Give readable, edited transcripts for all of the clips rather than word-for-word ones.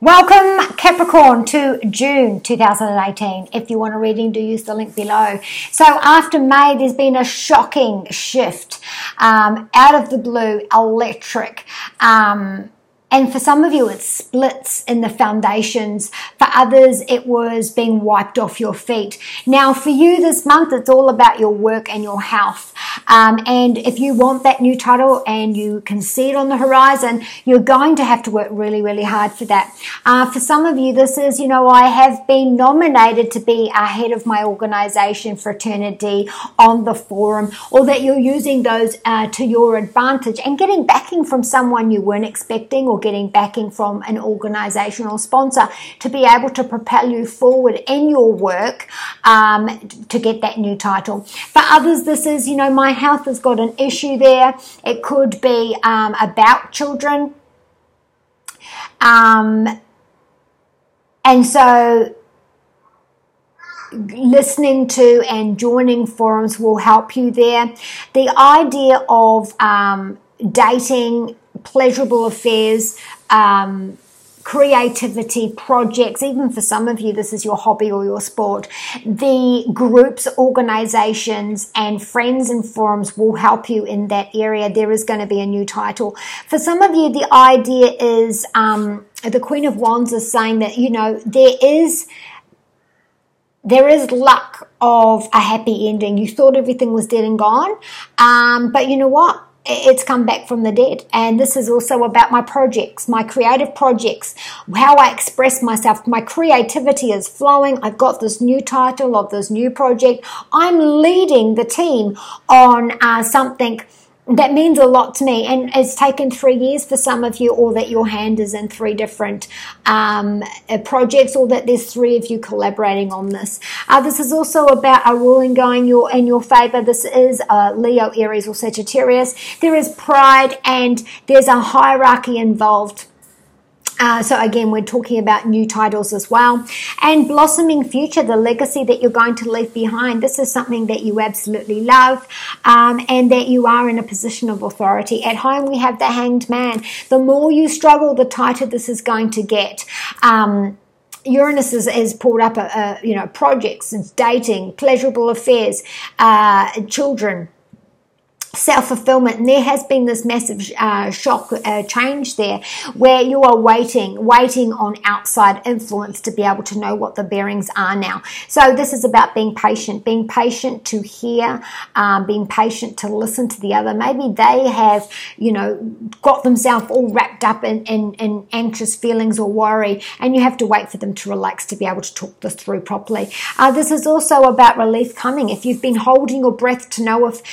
Welcome Capricorn to June 2018. If you want a reading, do use the link below. So after May, there's been a shocking shift out of the blue, electric. And for some of you, it's splits in the foundations. For others, it was being wiped off your feet. Now, for you this month, it's all about your work and your health. And if you want that new title and you can see it on the horizon, you're going to have to work really, really hard for that. For some of you, this is, I have been nominated to be a head of my organization, fraternity, on the forum, or that you're using those to your advantage and getting backing from someone you weren't expecting, or getting backing from an organizational sponsor to be able to propel you forward in your work to get that new title. For others, this is, my health has got an issue there. It could be about children. And so listening to and joining forums will help you there. The idea of dating, pleasurable affairs, creativity, projects, even for some of you, this is your hobby or your sport. The groups, organizations, and friends and forums will help you in that area. There is going to be a new title. For some of you, the idea is, the Queen of Wands is saying that, there is luck of a happy ending. You thought everything was dead and gone, but you know what? It's come back from the dead. And this is also about my projects, my creative projects, how I express myself. My creativity is flowing. I've got this new title of this new project. I'm leading the team on something that means a lot to me, and it's taken 3 years for some of you, or that your hand is in 3 different projects, or that there's 3 of you collaborating on this. This is also about a ruling going in your favor. This is Leo, Aries, or Sagittarius. There is pride and there's a hierarchy involved. So again, we're talking about new titles as well. And blossoming future, the legacy that you're going to leave behind. This is something that you absolutely love, and that you are in a position of authority. At home, we have the Hanged Man. The more you struggle, the tighter this is going to get. Uranus is pulled up, projects, and dating, pleasurable affairs, children, self-fulfillment. And there has been this massive shock change there, where you are waiting on outside influence to be able to know what the bearings are now. So this is about being patient to hear, being patient to listen to the other. Maybe they have, got themselves all wrapped up in anxious feelings or worry, and you have to wait for them to relax to be able to talk this through properly. This is also about relief coming. If you've been holding your breath to know if,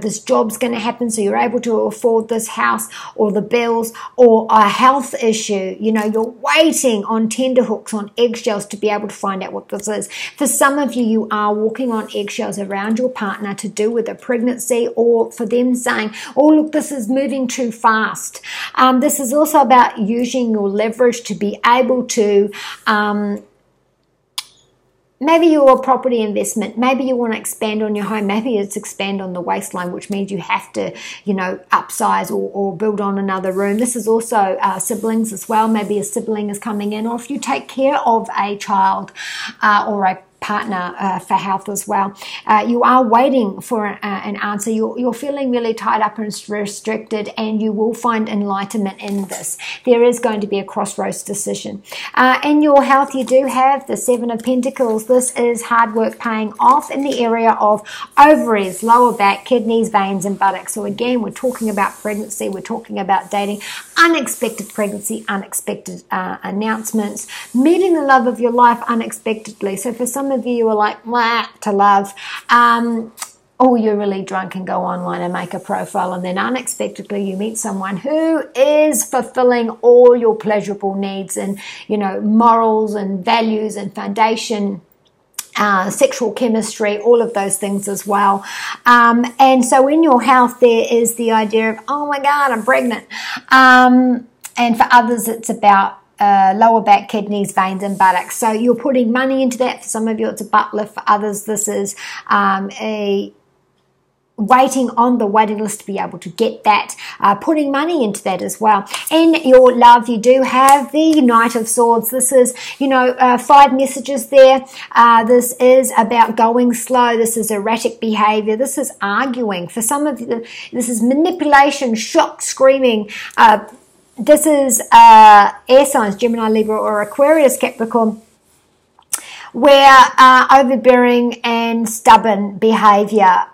this job's going to happen, so you're able to afford this house or the bills, or a health issue, you're waiting on tenterhooks, on eggshells to be able to find out what this is. For some of you, you are walking on eggshells around your partner to do with a pregnancy, or for them saying, oh look, this is moving too fast. This is also about using your leverage to be able to maybe you're a property investment. Maybe you want to expand on your home. Maybe it's expand on the waistline, which means you have to, upsize or build on another room. This is also siblings as well. Maybe a sibling is coming in, or if you take care of a child or a partner for health as well. You are waiting for an answer. You're feeling really tied up and restricted, and you will find enlightenment in this. There is going to be a crossroads decision. In your health, you do have the 7 of Pentacles. This is hard work paying off in the area of ovaries, lower back, kidneys, veins, and buttocks. So again, we're talking about pregnancy. We're talking about dating, unexpected pregnancy, unexpected announcements, meeting the love of your life unexpectedly. So for some of you are like, wah, to love, or you're really drunk and go online and make a profile, and then unexpectedly you meet someone who is fulfilling all your pleasurable needs and, morals and values and foundation, sexual chemistry, all of those things as well. And so in your health, there is the idea of, oh my God, I'm pregnant. And for others, it's about lower back, kidneys, veins, and buttocks. So you're putting money into that. For some of you, it's a butt lift. For others, this is waiting on the waiting list to be able to get that, putting money into that as well. In your love, you do have the Knight of Swords. This is, 5 messages there. This is about going slow. This is erratic behavior. This is arguing. For some of you, this is manipulation, shock, screaming. This is air signs, Gemini, Libra, or Aquarius, Capricorn, where overbearing and stubborn behavior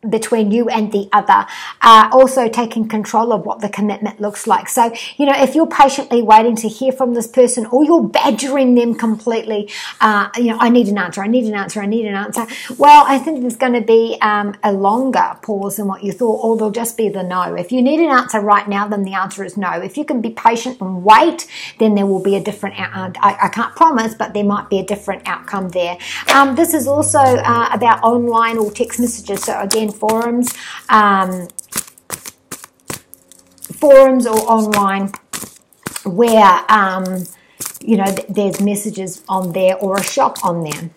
between you and the other, also taking control of what the commitment looks like. So, if you're patiently waiting to hear from this person, or you're badgering them completely, I need an answer, I need an answer, I need an answer. Well, I think there's going to be a longer pause than what you thought, or there'll just be the no. If you need an answer right now, then the answer is no. If you can be patient and wait, then there will be a different I can't promise, but there might be a different outcome there. This is also about online or text messages. So again, forums or online, where there's messages on there or a shock on there.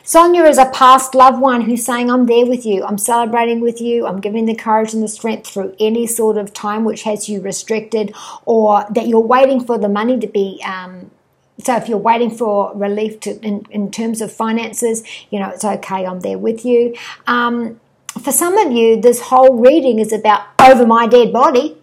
Sonia is a past loved one who's saying, I'm there with you, I'm celebrating with you, I'm giving the courage and the strength through any sort of time which has you restricted, or that you're waiting for the money to be so if you're waiting for relief in terms of finances, it's okay, I'm there with you. For some of you, this whole reading is about over my dead body.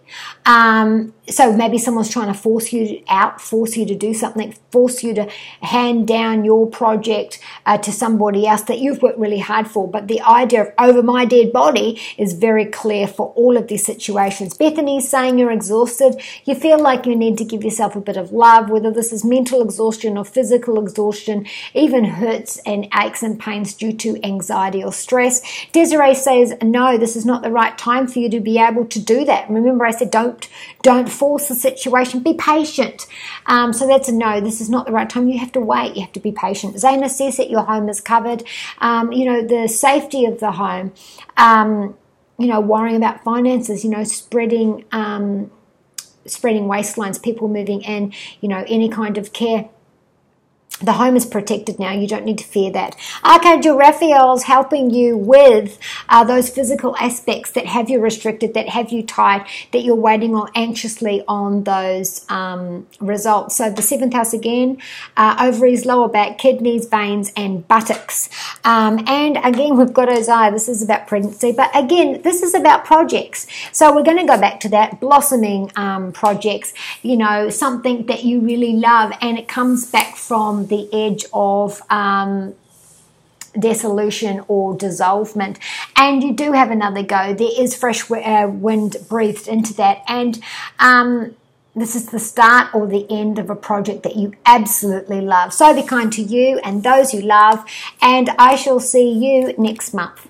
So maybe someone's trying to force you out, force you to do something, force you to hand down your project to somebody else that you've worked really hard for. But the idea of over my dead body is very clear for all of these situations. Bethany's saying you're exhausted. You feel like you need to give yourself a bit of love, whether this is mental exhaustion or physical exhaustion, even hurts and aches and pains due to anxiety or stress. Desiree says, no, this is not the right time for you to be able to do that. Remember, I said don't force the situation. Be patient. So that's a no. This is not the right time. You have to wait. You have to be patient. Zayna says that your home is covered. The safety of the home. Worrying about finances. Spreading waistlines. People moving in. Any kind of care. The home is protected now. You don't need to fear that. Archangel Raphael's helping you with those physical aspects that have you restricted, that have you tied, that you're waiting on anxiously on those results. So the 7th house again, ovaries, lower back, kidneys, veins, and buttocks. And again, we've got Isaiah. This is about pregnancy. But again, this is about projects. So we're going to go back to that blossoming projects, something that you really love. And it comes back from the edge of dissolution or dissolvement, and you do have another go. There is fresh wind breathed into that, and this is the start or the end of a project that you absolutely love. So be kind to you and those you love, and I shall see you next month.